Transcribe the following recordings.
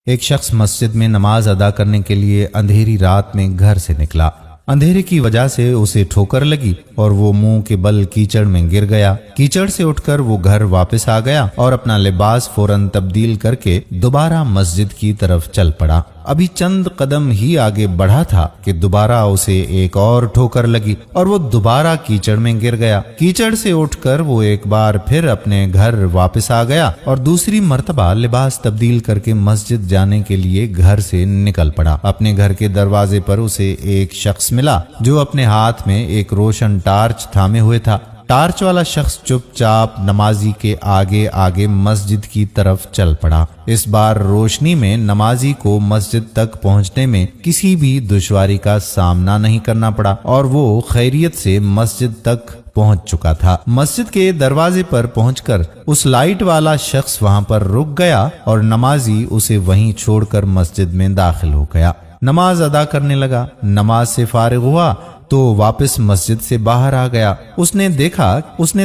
ایک شخص مسجد میں نماز ادا کرنے کے لیے اندھیری رات میں گھر سے نکلا۔ اندھیرے کی وجہ سے اسے ٹھوکر لگی اور وہ منہ کے بل کیچڑ میں گر گیا۔ کیچڑ سے اٹھ کر وہ گھر واپس آ گیا اور اپنا لباس فوراً تبدیل کر کے دوبارہ مسجد کی طرف چل پڑا۔ ابھی چند قدم ہی آگے بڑھا تھا کہ دوبارہ اسے ایک اور ٹھوکر لگی اور وہ دوبارہ کیچڑ میں گر گیا۔ کیچڑ سے اٹھ کر وہ ایک بار پھر اپنے گھر واپس آ گیا اور دوسری مرتبہ لباس تبدیل کر کے مسجد جانے کے لیے گھر سے نکل پڑا۔ اپنے گھر کے دروازے پر اسے ایک شخص ملا جو اپنے ہاتھ میں ایک روشن ٹارچ تھامے ہوئے تھا۔ ٹارچ والا شخص چپ چاپ نمازی کے آگے آگے مسجد کی طرف چل پڑا۔ اس بار روشنی میں نمازی کو مسجد تک پہنچنے میں کسی بھی دشواری کا سامنا نہیں کرنا پڑا اور وہ خیریت سے مسجد تک پہنچ چکا تھا۔ مسجد کے دروازے پر پہنچ کر اس لائٹ والا شخص وہاں پر رک گیا اور نمازی اسے وہیں چھوڑ کر مسجد میں داخل ہو گیا۔ نماز ادا کرنے لگا۔ نماز سے فارغ ہوا تو واپس مسجد سے باہر آ گیا۔ اس نے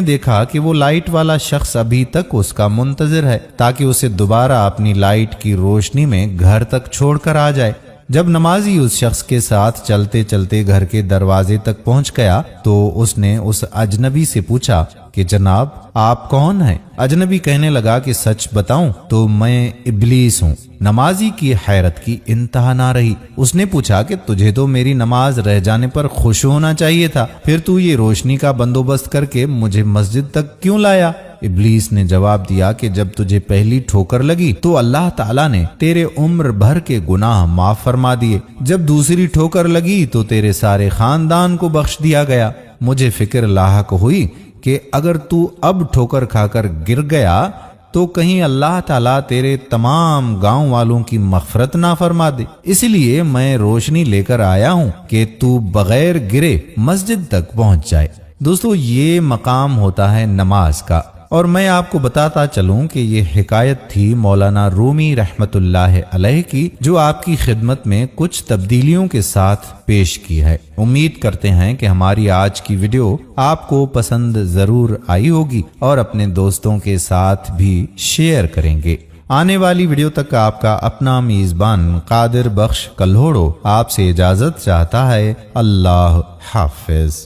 دیکھا کہ وہ لائٹ والا شخص ابھی تک اس کا منتظر ہے تاکہ اسے دوبارہ اپنی لائٹ کی روشنی میں گھر تک چھوڑ کر آ جائے۔ جب نمازی اس شخص کے ساتھ چلتے چلتے گھر کے دروازے تک پہنچ گیا تو اس نے اس اجنبی سے پوچھا کہ جناب آپ کون ہیں؟ اجنبی کہنے لگا کہ سچ بتاؤں تو میں ابلیس ہوں۔ نمازی کی حیرت کی انتہا نہ رہی۔ اس نے پوچھا کہ تجھے تو میری نماز رہ جانے پر خوش ہونا چاہیے تھا، پھر تو یہ روشنی کا بندوبست کر کے مجھے مسجد تک کیوں لایا؟ ابلیس نے جواب دیا کہ جب تجھے پہلی ٹھوکر لگی تو اللہ تعالیٰ نے تیرے عمر بھر کے گناہ معاف فرما دیے، جب دوسری ٹھوکر لگی تو تیرے سارے خاندان کو بخش دیا گیا۔ مجھے فکر لاحق ہوئی کہ اگر تو اب ٹھوکر کھا کر گر گیا تو کہیں اللہ تعالیٰ تیرے تمام گاؤں والوں کی مغفرت نہ فرما دے، اس لیے میں روشنی لے کر آیا ہوں کہ تو بغیر گرے مسجد تک پہنچ جائے۔ دوستو، یہ مقام ہوتا ہے نماز کا، اور میں آپ کو بتاتا چلوں کہ یہ حکایت تھی مولانا رومی رحمت اللہ علیہ کی، جو آپ کی خدمت میں کچھ تبدیلیوں کے ساتھ پیش کی ہے۔ امید کرتے ہیں کہ ہماری آج کی ویڈیو آپ کو پسند ضرور آئی ہوگی اور اپنے دوستوں کے ساتھ بھی شیئر کریں گے۔ آنے والی ویڈیو تک آپ کا اپنا میزبان قادر بخش کلہوڑو آپ سے اجازت چاہتا ہے۔ اللہ حافظ۔